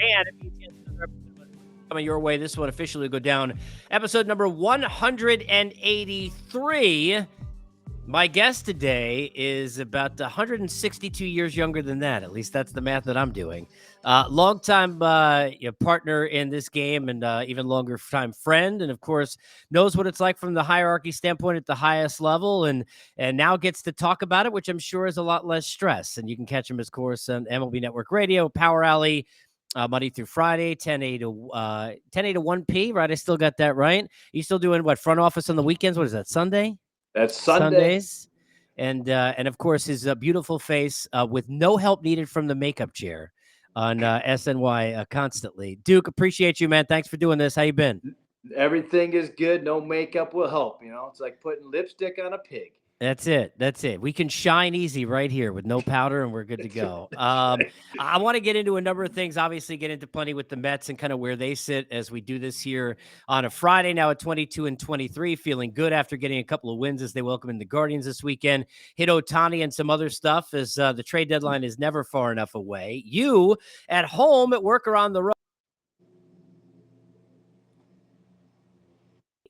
And it means another episode coming your way. This one officially go down. Episode number 183. My guest today is about 162 years younger than that. At least that's the math that I'm doing. Longtime partner in this game and even longer time friend. And of course, knows what it's like from the hierarchy standpoint at the highest level and now gets to talk about it, which I'm sure is a lot less stress. And you can catch him, of course, on MLB Network Radio, Power Alley, Monday through Friday, 10 a to 1 p. Right? I still got that right. You still doing what, front office on the weekends? What is that, Sunday? That's Sunday. Sundays. And of course, his beautiful face with no help needed from the makeup chair on SNY constantly. Duke, appreciate you, man. Thanks for doing this. How you been? Everything is good. No makeup will help. It's like putting lipstick on a pig. That's it. That's it. We can shine easy right here with no powder, and we're good to go. I want to get into a number of things. Obviously, get into plenty with the Mets and kind of where they sit as we do this here on a Friday. Now at 22-23, feeling good after getting a couple of wins as they welcome in the Guardians this weekend. Hit Ohtani and some other stuff as the trade deadline is never far enough away. You at home, at work, or on the road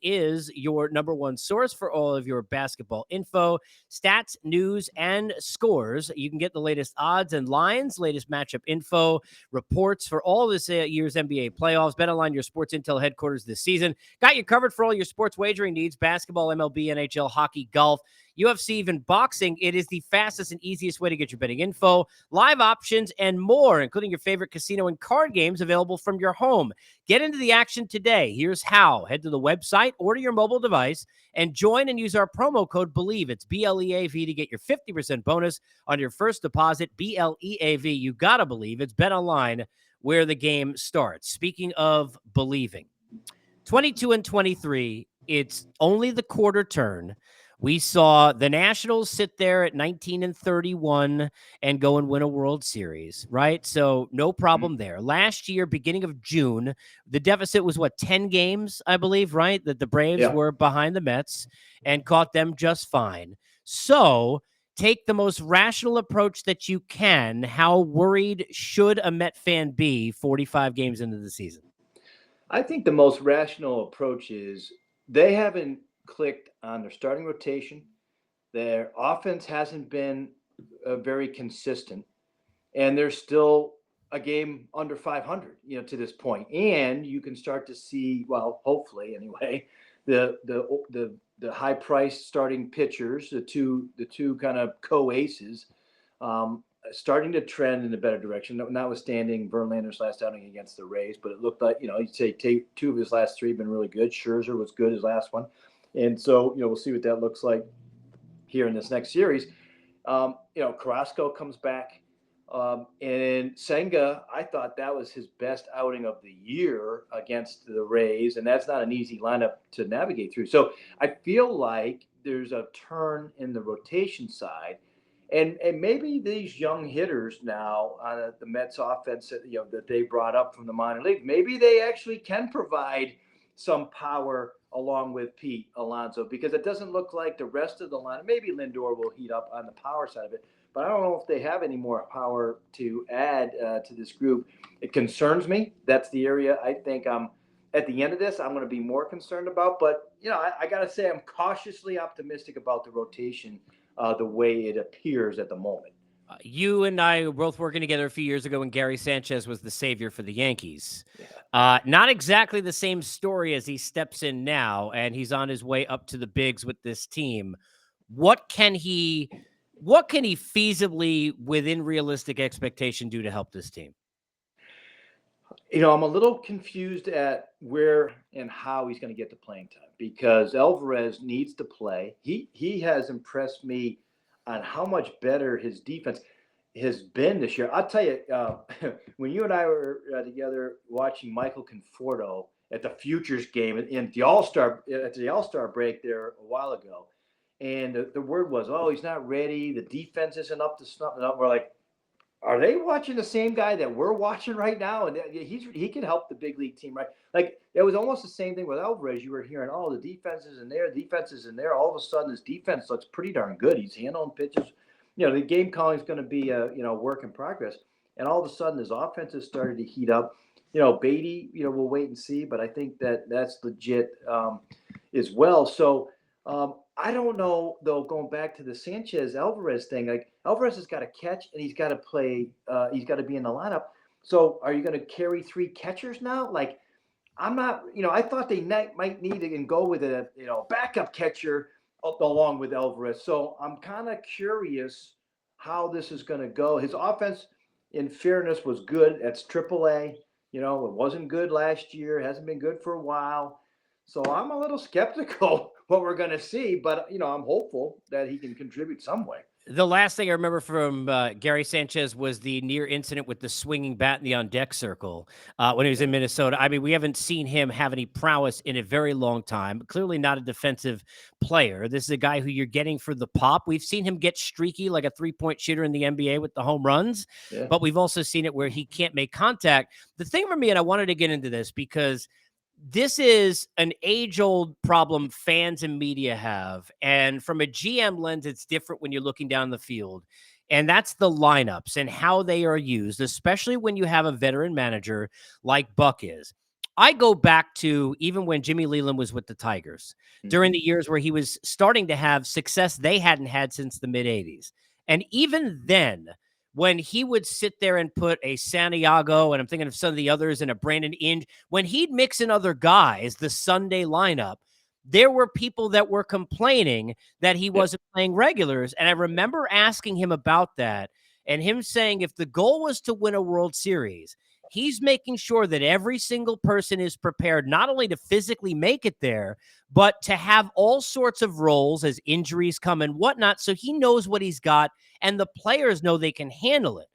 is your number one source for all of your basketball info, stats, news, and scores. You can get the latest odds and lines, latest matchup info, reports for all this year's NBA playoffs. BetOnline, your sports intel headquarters this season. Got you covered for all your sports wagering needs: basketball, MLB, NHL, hockey, golf, UFC, even boxing. It is the fastest and easiest way to get your betting info, live options, and more, including your favorite casino and card games available from your home. Get into the action today. Here's how. Head to the website, order your mobile device, and join and use our promo code BELIEVE. It's BLEAV to get your 50% bonus on your first deposit. BLEAV. You got to believe. It's BetOnline where the game starts. Speaking of believing, 22-23, it's only the quarter turn. We saw the Nationals sit there at 19-31 and go and win a World Series, right? So no problem there. Last year, beginning of June, the deficit was 10 games, I believe, right? That the Braves were behind the Mets and caught them just fine. So take the most rational approach that you can. How worried should a Met fan be 45 games into the season? I think the most rational approach is they haven't clicked on their starting rotation. Their offense hasn't been very consistent, and they're still a game under 500, to this point. And you can start to see, well, hopefully anyway, the high price starting pitchers, the two kind of co-aces, starting to trend in a better direction, notwithstanding Verlander's last outing against the Rays. But it looked like, you'd say two of his last three have been really good. Scherzer was good his last one. And so, we'll see what that looks like here in this next series. Carrasco comes back. And Senga, I thought that was his best outing of the year against the Rays. And that's not an easy lineup to navigate through. So I feel like there's a turn in the rotation side. And maybe these young hitters now on the Mets offense that they brought up from the minor league, maybe they actually can provide some power along with Pete Alonso, because it doesn't look like the rest of the line. Maybe Lindor will heat up on the power side of it, but I don't know if they have any more power to add to this group. It concerns me. That's the area I think at the end of this I'm going to be more concerned about. But I got to say I'm cautiously optimistic about the rotation the way it appears at the moment. You and I were both working together a few years ago when Gary Sanchez was the savior for the Yankees. Yeah. Not exactly the same story as he steps in now, and he's on his way up to the bigs with this team. What can he feasibly, within realistic expectation, do to help this team? I'm a little confused at where and how he's going to get the playing time, because Alvarez needs to play. He has impressed me on how much better his defense has been this year. I'll tell you, when you and I were together watching Michael Conforto at the Futures game in the All-Star break there a while ago, and the word was, oh, he's not ready. The defense isn't up to snuff. And we're like, are they watching the same guy that we're watching right now? And he can help the big league team, right? Like, it was almost the same thing with Alvarez. You were hearing, oh, the defense is in there. All of a sudden, his defense looks pretty darn good. He's handling pitches. The game calling is going to be a work in progress. and all of a sudden his offense has started to heat up. Beatty, we'll wait and see, but I think that's legit as well. So I don't know though. Going back to the Sanchez Alvarez thing, like Alvarez has got to catch and he's got to play. He's got to be in the lineup. So are you going to carry 3 catchers now? Like I'm not. I thought they might need to go with a backup catcher along with Alvarez. So I'm kind of curious how this is going to go. His offense, in fairness, was good. That's AAA. It wasn't good last year. It hasn't been good for a while. So I'm a little skeptical what we're going to see, but I'm hopeful that he can contribute some way. The last thing I remember from Gary Sanchez was the near incident with the swinging bat in the on-deck circle when he was in Minnesota. I mean, we haven't seen him have any prowess in a very long time. Clearly not a defensive player. This is a guy who you're getting for the pop. We've seen him get streaky like a three-point shooter in the NBA with the home runs, but we've also seen it where he can't make contact. The thing for me, and I wanted to get into this because this is an age-old problem fans and media have. And from a GM lens, it's different when you're looking down the field. And that's the lineups and how they are used, especially when you have a veteran manager like Buck is. I go back to even when Jimmy Leland was with the Tigers during the years where he was starting to have success they hadn't had since the mid-'80s. And even then, when he would sit there and put a Santiago, and I'm thinking of some of the others, and a Brandon Inge, when he'd mix in other guys, the Sunday lineup, there were people that were complaining that he wasn't playing regulars. And I remember asking him about that and him saying if the goal was to win a World Series, he's making sure that every single person is prepared not only to physically make it there, but to have all sorts of roles as injuries come and whatnot. So he knows what he's got and the players know they can handle it.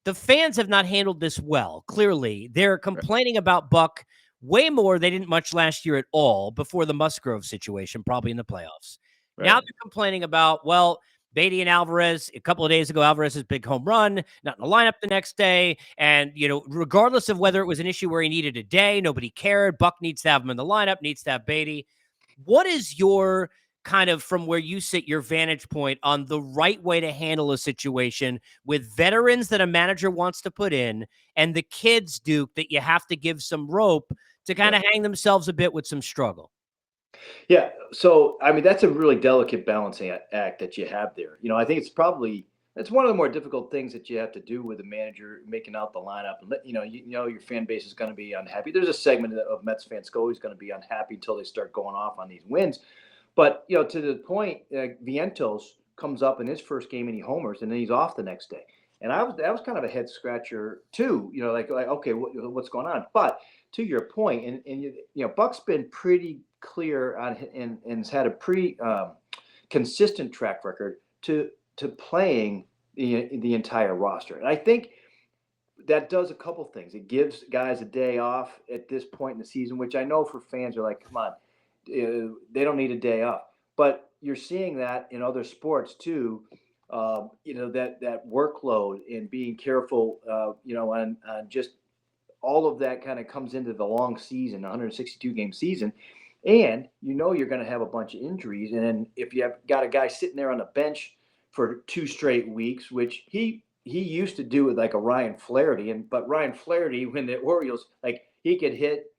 The fans have not handled this well. Clearly, they're complaining about Buck way more. They didn't much last year at all before the Musgrove situation, probably in the playoffs. Now they're complaining about, well, Beatty and Alvarez, a couple of days ago, Alvarez's big home run, not in the lineup the next day. And, regardless of whether it was an issue where he needed a day, nobody cared. Buck needs to have him in the lineup, needs to have Beatty. What is your kind of, from where you sit, your vantage point on the right way to handle a situation with veterans that a manager wants to put in and the kids, Duke, that you have to give some rope to kind of hang themselves a bit with some struggle? Yeah. So, I mean, that's a really delicate balancing act that you have there. I think it's one of the more difficult things that you have to do with a manager making out the lineup and your fan base is going to be unhappy. There's a segment of Mets fans always going to be unhappy until they start going off on these wins. But, to the point, Vientos comes up in his first game and he homers and then he's off the next day. And that was kind of a head scratcher too, like okay, what's going on? But to your point, and Buck's been pretty clear on and has had a pretty consistent track record to playing the entire roster. And I think that does a couple things. It gives guys a day off at this point in the season, which I know for fans are like, come on, they don't need a day off. But you're seeing that in other sports too. That workload and being careful, on just all of that kind of comes into the long season, 162 game season. And you're going to have a bunch of injuries. And then if you have got a guy sitting there on the bench for 2 straight weeks, which he used to do with like a Ryan Flaherty, but Ryan Flaherty, when the Orioles, like he could hit,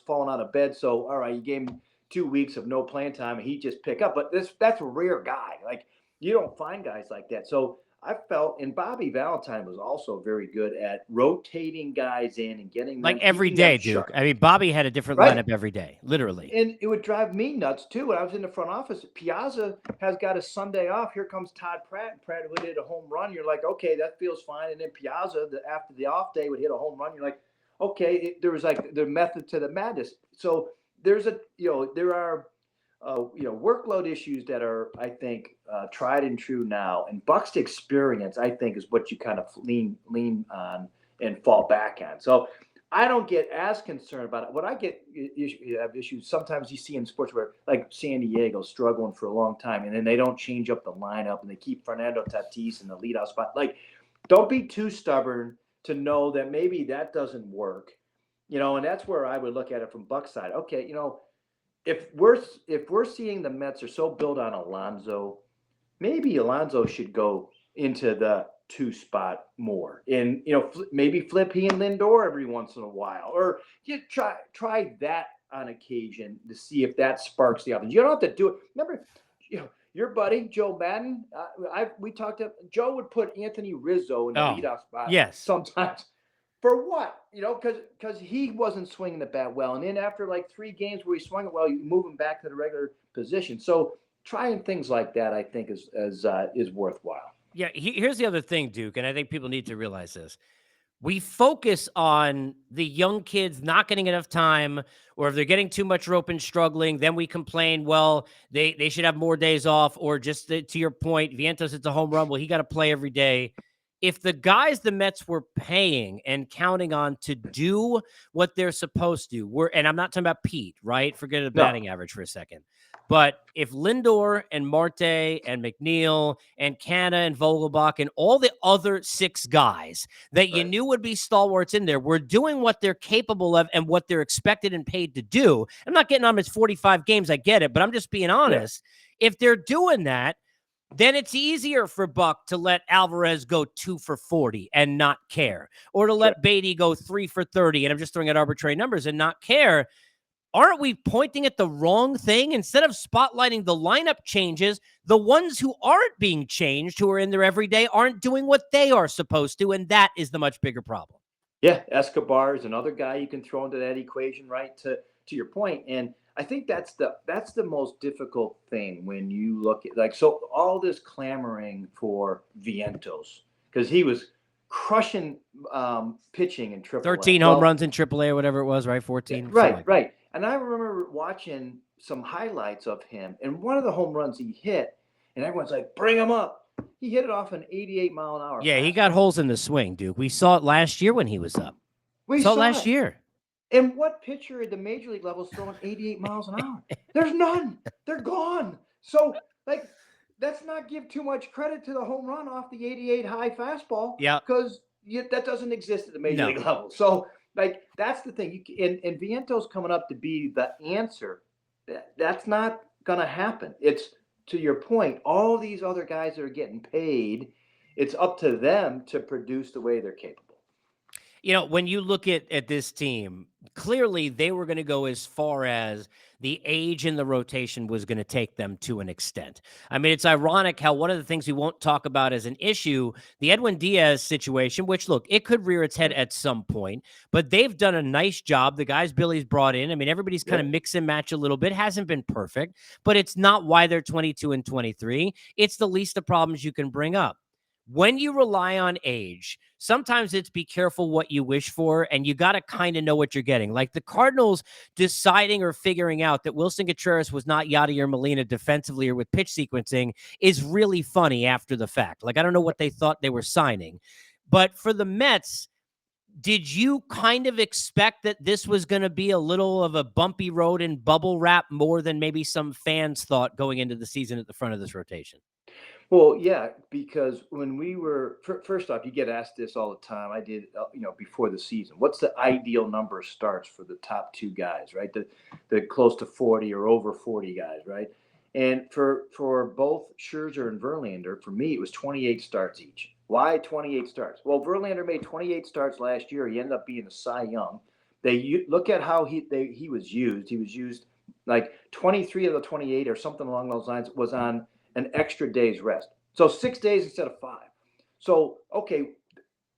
falling out of bed. So, all right, you gave him 2 weeks of no playing time and he just pick up. But that's a rare guy. Like you don't find guys like that. So I felt, and Bobby Valentine was also very good at rotating guys in and getting them, like every day, Duke. I mean, Bobby had a different lineup every day, literally. And it would drive me nuts too. When I was in the front office, Piazza has got a Sunday off. Here comes Todd Pratt. And Pratt would hit a home run. You're like, okay, that feels fine. And then Piazza, after the off day, would hit a home run. You're like, okay, there was like the method to the madness. So there are workload issues that are, I think, tried and true now. And Buck's experience, I think, is what you kind of lean on and fall back on. So I don't get as concerned about it. What I get issues sometimes you see in sports where like San Diego struggling for a long time and then they don't change up the lineup and they keep Fernando Tatis in the leadoff spot. Like, don't be too stubborn to know that maybe that doesn't work, and that's where I would look at it from Buck's side. Okay, if we're seeing the Mets are so built on Alonso, maybe Alonso should go into the 2 spot more, and maybe flip he and Lindor every once in a while, or you try that on occasion to see if that sparks the offense. You don't have to do it. Remember, your buddy Joe Madden. We talked to Joe would put Anthony Rizzo in the leadoff spot sometimes. For what? Because he wasn't swinging the bat well, and then after like 3 games where he swung it well, you move him back to the regular position. So trying things like that, I think, is worthwhile. Yeah, here's the other thing, Duke, and I think people need to realize this. We focus on the young kids not getting enough time, or if they're getting too much rope and struggling, then we complain, well, they should have more days off, or just to your point, Vientos hits a home run, well, he got to play every day. If the guys the Mets were paying and counting on to do what they're supposed to, and I'm not talking about Pete, right? Forget the batting average for a second. But if Lindor and Marte and McNeil and Canna and Vogelbach and all the other 6 guys that you knew would be stalwarts in there were doing what they're capable of and what they're expected and paid to do, I'm not getting on his 45 games, I get it, but I'm just being honest. Yeah. If they're doing that, then it's easier for Buck to let Alvarez go 2 for 40 and not care, or to let Beatty go 3 for 30, and I'm just throwing out arbitrary numbers, and not care. Aren't we pointing at the wrong thing? Instead of spotlighting the lineup changes, the ones who aren't being changed, who are in there every day, aren't doing what they are supposed to, and that is the much bigger problem. Yeah, Escobar is another guy you can throw into that equation, right, to your point. And I think that's the most difficult thing when you look at, so all this clamoring for Vientos, because he was crushing pitching in AAA. 13 home runs in AAA or whatever it was, right? 14. Right. And I remember watching some highlights of him, and one of the home runs he hit, and everyone's like, bring him up. He hit it off an 88-mile-an-hour. Yeah, he got holes in the swing, Duke. We saw it last year when he was up. We saw it last year. And what pitcher at the major league level is throwing 88 miles an hour? There's none. They're gone. So, let's not give too much credit to the home run off the 88 high fastball. Yeah. Because that doesn't exist at the major league level. So, that's the thing. And Vientos coming up to be the answer, that's not going to happen. It's, to your point, all these other guys that are getting paid, it's up to them to produce the way they're capable. When you look at this team, clearly they were going to go as far as the age in the rotation was going to take them to an extent. I mean, it's ironic how one of the things we won't talk about as an issue, the Edwin Diaz situation, which, look, it could rear its head at some point, but they've done a nice job. The guys Billy's brought in, I mean, everybody's kind of mix and match a little bit. Hasn't been perfect, but it's not why they're 22 and 23. It's the least of problems you can bring up. When you rely on age, sometimes it's be careful what you wish for, and you got to kind of know what you're getting. Like the Cardinals deciding or figuring out that Wilson Contreras was not Yadier Molina defensively or with pitch sequencing is really funny after the fact. I don't know what they thought they were signing. But for the Mets, did you kind of expect that this was going to be a little of a bumpy road and bubble wrap more than maybe some fans thought going into the season at the front of this rotation? Well, yeah, because when we were, first off, you get asked this all the time. I did, before the season. What's the ideal number of starts for the top 2 guys, right? The close to 40 or over 40 guys, right? And for both Scherzer and Verlander, for me, it was 28 starts each. Why 28 starts? Well, Verlander made 28 starts last year. He ended up being a Cy Young. Look at how he was used. He was used 23 of the 28 or something along those lines was on an extra day's rest. So 6 days instead of 5. So, okay,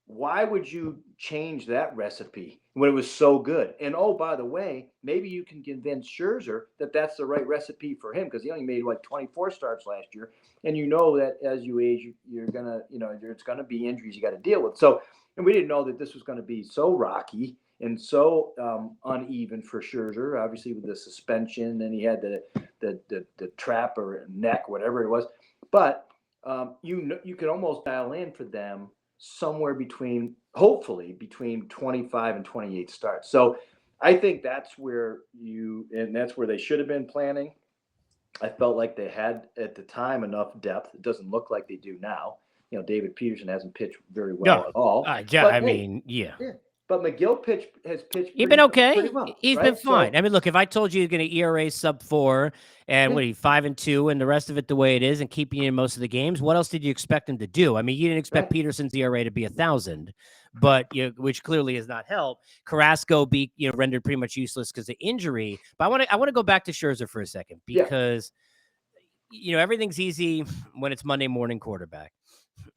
why would you change that recipe when it was so good? And, oh, by the way, maybe you can convince Scherzer that that's the right recipe for him, because he only made 24 starts last year. And that as you age, you're going to, there's going to be injuries you got to deal with. So, and we didn't know that this was going to be so rocky and so uneven for Scherzer, obviously with the suspension, and he had the trap or neck, whatever it was. But you could almost dial in for them somewhere hopefully between 25 and 28 starts. So I think that's where they should have been planning. I felt like they had at the time enough depth. It doesn't look like they do now. David Peterson hasn't pitched very well at all. Yeah. But McGill has pitched He's been pretty okay. well, He's been right? fine. So I mean, look, if I told you you're going to ERA sub 4 and yeah, what are you 5-2 and the rest of it the way it is and keeping you in most of the games, what else did you expect him to do? I mean, you didn't expect right, Peterson's ERA to be 1,000, but which clearly has not helped. Carrasco be rendered pretty much useless because of injury. But I want to go back to Scherzer for a second yeah, because everything's easy when it's Monday morning quarterback.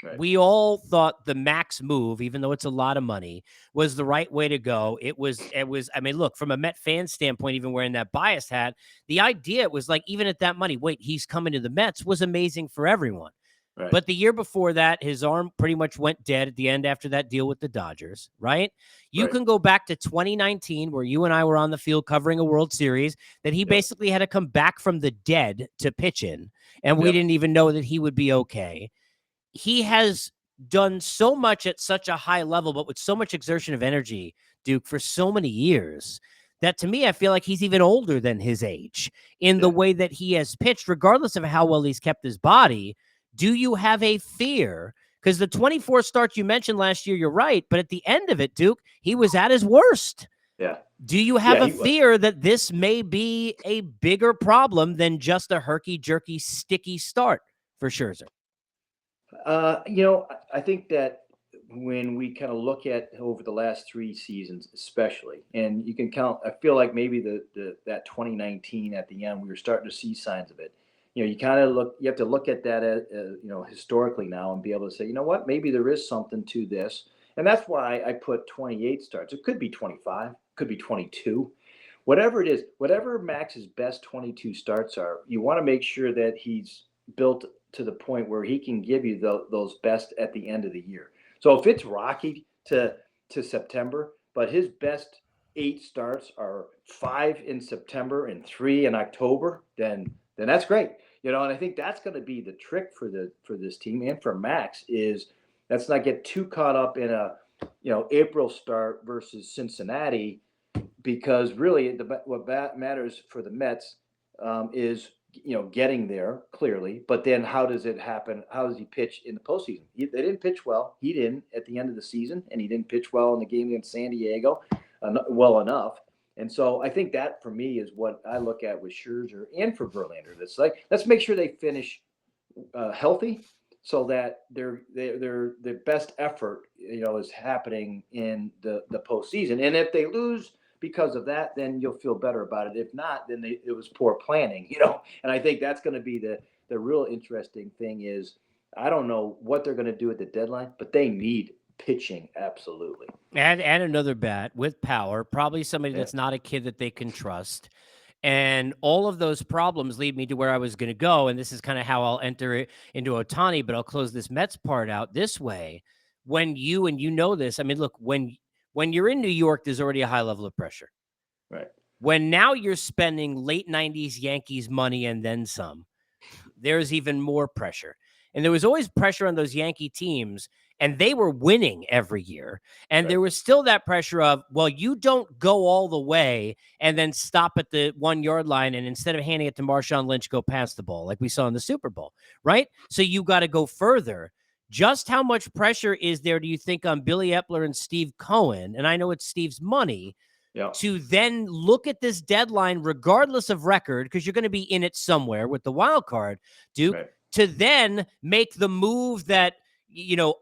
right, We all thought the max move, even though it's a lot of money, was the right way to go. It was, I mean, look, from a Met fan standpoint, even wearing that biased hat, the idea was like, even at that money, wait, he's coming to the Mets was amazing for everyone. right, But the year before that, his arm pretty much went dead at the end after that deal with the Dodgers, right? You right. can go back to 2019, where you and I were on the field covering a World Series, that he Yep, basically had to come back from the dead to pitch in, and we yep, didn't even know that he would be okay. He has done so much at such a high level, but with so much exertion of energy, Duke, for so many years, that to me, I feel like he's even older than his age in the yeah. way that he has pitched, regardless of how well he's kept his body. Do you have a fear? Because the 24 starts you mentioned last year, you're right. But at the end of it, Duke, he was at his worst. Yeah. Do you have Yeah, a he was. fear that this may be a bigger problem than just a herky-jerky, sticky start for Scherzer? I think that when we kind of look at over the last 3 seasons, especially, and you can count, I feel like maybe that 2019 at the end, we were starting to see signs of it. You kind of you have to look at that, historically now and be able to say, you know what, maybe there is something to this. And that's why I put 28 starts. It could be 25, could be 22. Whatever it is, whatever Max's best 22 starts are, you want to make sure that he's built to the point where he can give you those best at the end of the year. So if it's rocky to September, but his best 8 starts are 5 in September and 3 in October, then that's great. And I think that's going to be the trick for this team and for Max is let's not get too caught up in a April start versus Cincinnati, because really what matters for the Mets is getting there clearly, but then how does it happen? How does he pitch in the postseason? They didn't pitch well. He didn't at the end of the season, and he didn't pitch well in the game against San Diego, well enough. And so I think that for me is what I look at with Scherzer and for Verlander. That's like, let's make sure they finish healthy, so that their best effort is happening in the postseason. And if they lose because of that, then you'll feel better about it. If not, then it was poor planning. And I think that's going to be the real interesting thing is I don't know what they're going to do at the deadline, but they need pitching absolutely. And another bat with power, probably somebody Yeah. that's not a kid that they can trust. And all of those problems lead me to where I was going to go. And this is kind of how I'll enter it into Ohtani, but I'll close this Mets part out this way. When you know this, I mean, look, when you're in New York, there's already a high level of pressure. Right. When now you're spending late 90s Yankees money and then some, there's even more pressure. And there was always pressure on those Yankee teams, and they were winning every year. And Right. there was still that pressure of, well, you don't go all the way and then stop at the 1 yard line. And instead of handing it to Marshawn Lynch, go pass the ball like we saw in the Super Bowl, right? So you got to go further. Just how much pressure is there, do you think, on Billy Epler and Steve Cohen? And I know it's Steve's money, Yeah. to then look at this deadline, regardless of record, because you're going to be in it somewhere with the wild card, Duke, Right. to then make the move that,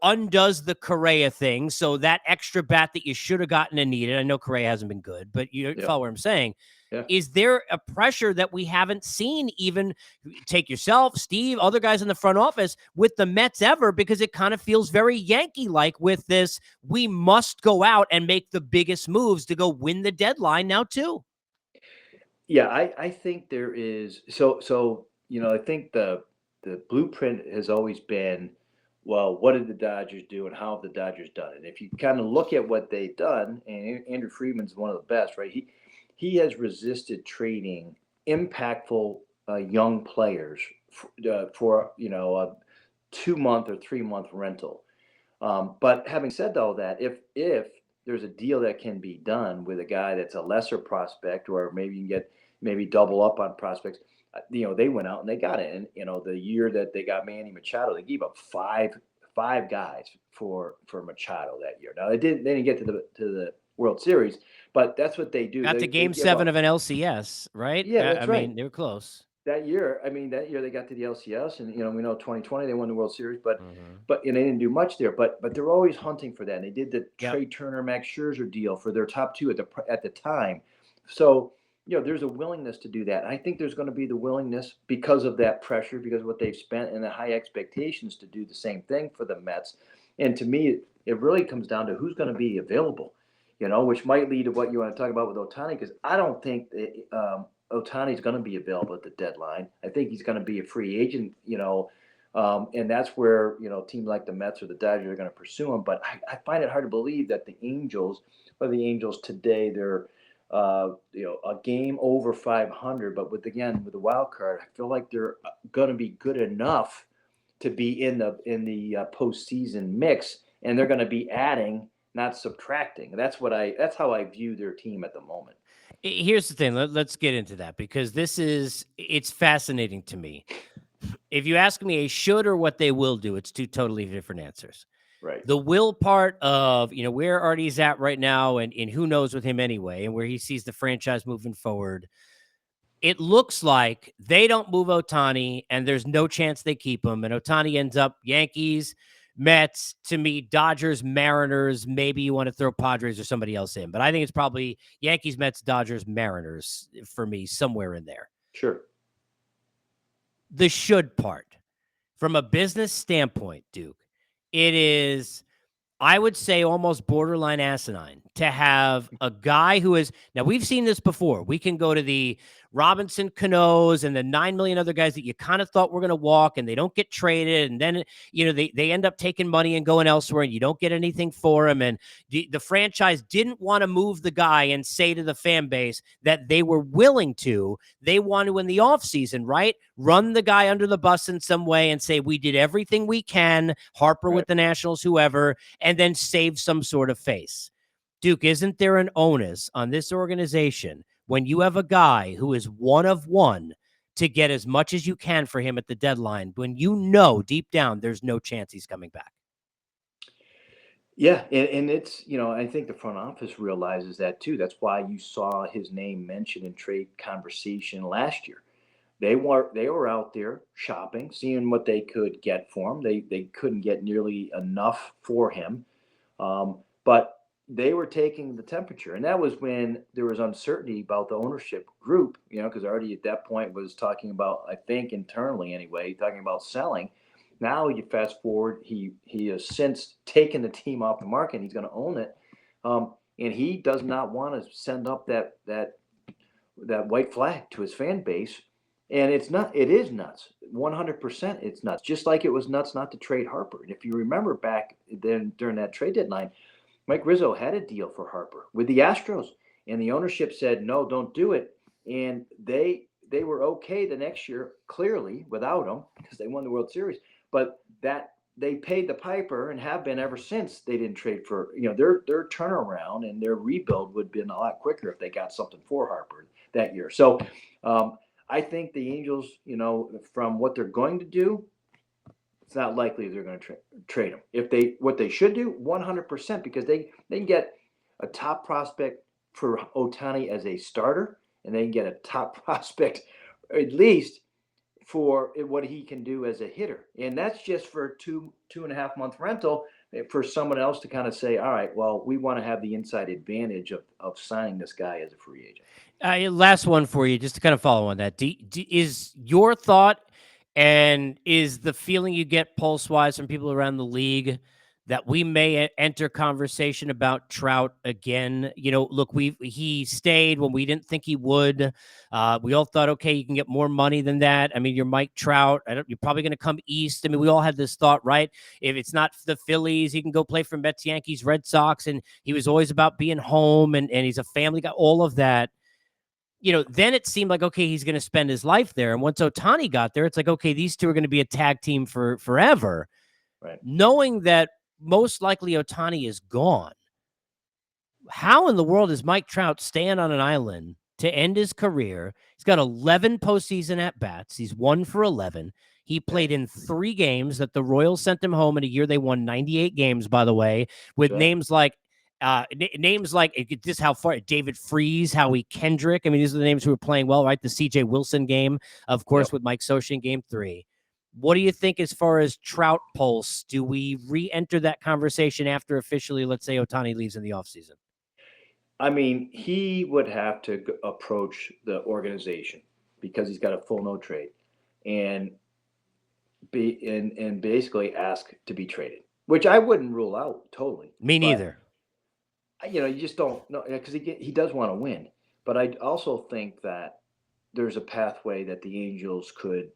undoes the Correa thing. So that extra bat that you should have gotten and needed. I know Correa hasn't been good, but you follow what I'm saying. Yeah. Is there a pressure that we haven't seen, even take yourself, Steve, other guys in the front office with the Mets ever? Because it kind of feels very Yankee-like with this. We must go out and make the biggest moves to go win the deadline now too. Yeah, I think there is I think the blueprint has always been, well, what did the Dodgers do and how have the Dodgers done it? If you kind of look at what they've done, and Andrew Friedman's one of the best, right? He has resisted trading impactful young players for a 2 month or 3 month rental. But having said all that, if there's a deal that can be done with a guy that's a lesser prospect, or maybe you can maybe double up on prospects, they went out and they got it. And the year that they got Manny Machado, they gave up 5 guys for Machado that year. Now they didn't get to the World Series, but that's what they do. Got to They Game give 7 up. of an LCS, right? Yeah, I that's right. mean, they were close. That year, they got to the LCS, and we know 2020 they won the World Series, but Mm-hmm. they didn't do much there. But they're always hunting for that. And they did the Yep. Trey Turner, Max Scherzer deal for their top 2 at the time. So there's a willingness to do that. I think there's going to be the willingness because of that pressure, because of what they've spent, and the high expectations to do the same thing for the Mets. And to me, it really comes down to who's going to be available. Which might lead to what you want to talk about with Ohtani, because I don't think that, Ohtani's going to be available at the deadline. I think he's going to be a free agent, and that's where teams like the Mets or the Dodgers are going to pursue him. But I find it hard to believe that the Angels today, they're a game over 500, but with the wild card, I feel like they're going to be good enough to be in the postseason mix, and they're going to be adding, not subtracting. That's how I view their team at the moment. Here's the thing. Let's get into that, because it's fascinating to me. If you ask me a should or what they will do, it's 2 totally different answers. Right. The will part of, where Artie's at right now, and who knows with him anyway, and where he sees the franchise moving forward. It looks like they don't move Ohtani, and there's no chance they keep him. And Ohtani ends up Yankees, Mets, to me, Dodgers, Mariners. Maybe you want to throw Padres or somebody else in, but I think it's probably Yankees, Mets, Dodgers, Mariners for me, somewhere in there. Sure. The should part, from a business standpoint, Duke, it is, I would say, almost borderline asinine to have a guy who is, now we've seen this before. We can go to the Robinson Canoes and the 9 million other guys that you kind of thought were going to walk, and they don't get traded. And then, they end up taking money and going elsewhere, and you don't get anything for them. And the franchise didn't want to move the guy and say to the fan base that they were willing to. They want to, in the offseason, right, run the guy under the bus in some way and say, we did everything we can, Harper with the Nationals, whoever, and then save some sort of face. Duke, isn't there an onus on this organization when you have a guy who is one of one to get as much as you can for him at the deadline, when deep down there's no chance he's coming back? Yeah, and it's, I think the front office realizes that too. That's why you saw his name mentioned in trade conversation last year. They were out there shopping, seeing what they could get for him. They couldn't get nearly enough for him, but they were taking the temperature, and that was when there was uncertainty about the ownership group. Because Artie at that point was talking about, I think internally anyway, talking about selling. Now you fast forward, he has since taken the team off the market, and he's going to own it, and he does not want to send up that white flag to his fan base. And it is nuts. 100% it's nuts. Just like it was nuts not to trade Harper. And if you remember back then during that trade deadline, Mike Rizzo had a deal for Harper with the Astros, and the ownership said, no, don't do it. And they were okay the next year, clearly, without him, because they won the World Series. But that they paid the piper and have been ever since. They didn't trade for, their turnaround and their rebuild would have been a lot quicker if they got something for Harper that year. So, I think the Angels, from what they're going to do, it's not likely they're going to trade him. What they should do, 100%, because they can get a top prospect for Ohtani as a starter, and they can get a top prospect at least for what he can do as a hitter. And that's just for a 2.5 month rental for someone else to kind of say, all right, well, we want to have the inside advantage of signing this guy as a free agent. Last one for you, just to kind of follow on that. Is your thought, and is the feeling you get pulse-wise from people around the league, that we may enter conversation about Trout again? Look, he stayed when we didn't think he would. We all thought, okay, you can get more money than that. I mean, you're Mike Trout. You're probably going to come east. I mean, we all had this thought, right? If it's not the Phillies, he can go play for Mets, Yankees, Red Sox, and he was always about being home, and he's a family guy, all of that. Then it seemed like, okay, he's going to spend his life there. And once Ohtani got there, it's like, okay, these two are going to be a tag team for forever. Right. Knowing that most likely Ohtani is gone, how in the world is Mike Trout staying on an island to end his career? He's got 11 postseason at-bats. He's 1 for 11. He played in 3 games that the Royals sent him home in a year they won 98 games, by the way, with Right. names like this how far David Freese, Howie Kendrick. I mean, these are the names who were playing well, right? The CJ Wilson game, of course, Yep. with Mike Scioscia in game 3. What do you think as far as Trout pulse? Do we re-enter that conversation after officially, let's say, Ohtani leaves in the offseason? I mean, he would have to approach the organization because he's got a full no trade and and basically ask to be traded, which I wouldn't rule out totally. Me But neither. you just don't know because he does want to win. But I also think that there's a pathway that the Angels could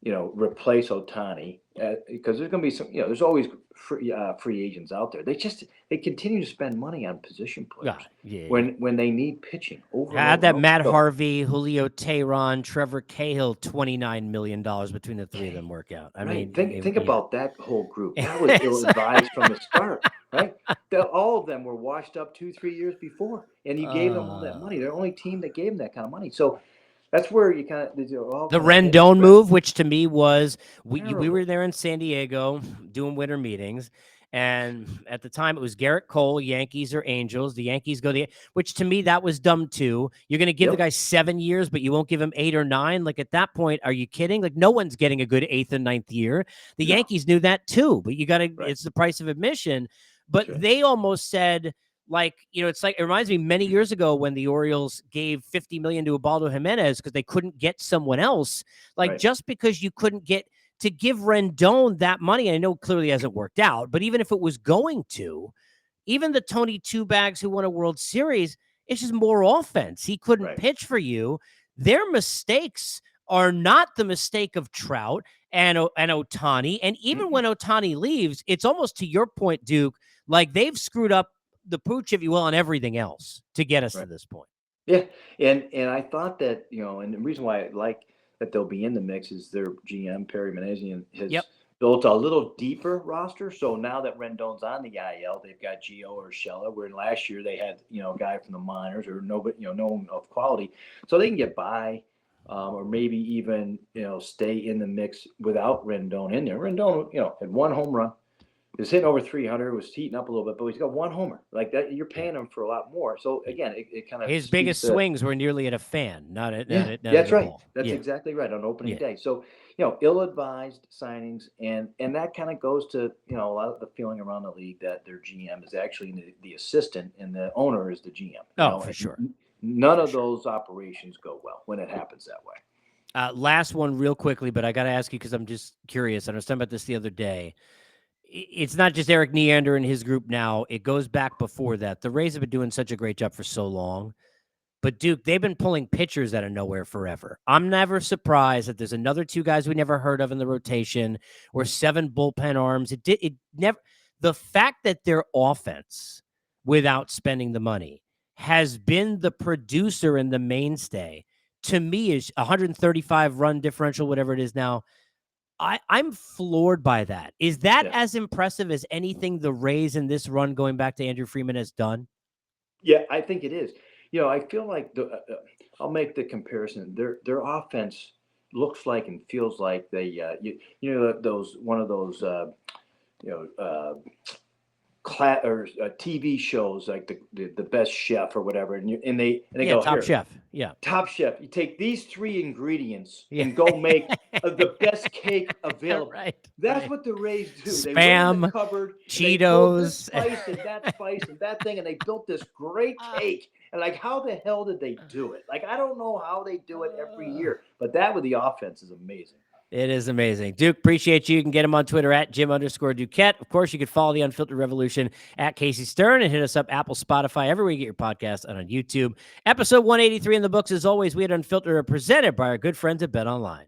replace Ohtani because there's going to be some, there's always free agents out there. They continue to spend money on position players when they need pitching over. Had that Matt Harvey, Julio Teheran, Trevor Cahill, $29 million between the 3 of them work out. I mean, think about that whole group. That was ill-advised from the start, right? All of them were washed up 2-3 years before, and you gave them all that money. They're the only team that gave them that kind of money. So that's where you kind of the Rendon move, which to me was we were there in San Diego doing winter meetings, and at the time it was Garrett Cole, Yankees or Angels. The Yankees go which to me that was dumb too. You're going to give the guy 7 years, but you won't give him 8 or 9. Like at that point, are you kidding? Like no one's getting a good 8th and 9th year. The Yankees knew that too, but you got to. It's the price of admission. But they almost said, like, it's like, it reminds me many years ago when the Orioles gave $50 million to Ubaldo Jimenez because they couldn't get someone else. Like just because you couldn't get to give Rendon that money, I know clearly hasn't worked out, but even if it was going to, even the Tony Two Bags who won a World Series, it's just more offense. He couldn't pitch for you. Their mistakes are not the mistake of Trout and Ohtani. And even when Ohtani leaves, it's almost to your point, Duke, like they've screwed up the pooch, if you will, on everything else to get us to this point. Yeah. And I thought that, and the reason why I like that they'll be in the mix is their GM, Perry Manassian, has built a little deeper roster. So now that Rendon's on the IL, they've got Gio Urshela, where last year they had, a guy from the minors or nobody, no one of quality. So they can get by or maybe even, stay in the mix without Rendon in there. Rendon, had 1 home run. Is hitting over 300, was heating up a little bit, but he's got 1 homer. Like that, you're paying him for a lot more. So again, it kind of his biggest swings were nearly at a fan, not at that's right. Ball. That's exactly right on opening day. So ill-advised signings, and that kind of goes to a lot of the feeling around the league that their GM is actually the assistant and the owner is the GM. For sure. None of those operations go well when it happens that way. Last one, real quickly, but I got to ask you because I'm just curious. I was talking about this the other day. It's not just Eric Neander and his group now. It goes back before that. The Rays have been doing such a great job for so long. But, Duke, they've been pulling pitchers out of nowhere forever. I'm never surprised that there's another 2 guys we never heard of in the rotation or 7 bullpen arms. It never. The fact that their offense, without spending the money, has been the producer and the mainstay, to me, is 135 run differential, whatever it is now. I'm floored by that. Is that as impressive as anything the Rays in this run going back to Andrew Freeman has done? Yeah, I think it is. I feel like I'll make the comparison. Their offense looks like and feels like they those one of those TV shows like the Best Chef or whatever, and they go Top Chef. Yeah, Top Chef. You take these 3 ingredients and go make the best cake available. That's what the Rays do. Spam, they went in the cupboard, Cheetos, this spice and that spice and that thing, and they built this great cake. And like, how the hell did they do it? Like, I don't know how they do it every year, but that with the offense is amazing. It is amazing. Duke, appreciate you. You can get him on Twitter at Jim_Duquette. Of course, you can follow the Unfiltered Revolution at Casey Stern and hit us up Apple, Spotify, everywhere you get your podcast, and on YouTube. Episode 183 in the books. As always, we at Unfiltered are presented by our good friends at BetOnline.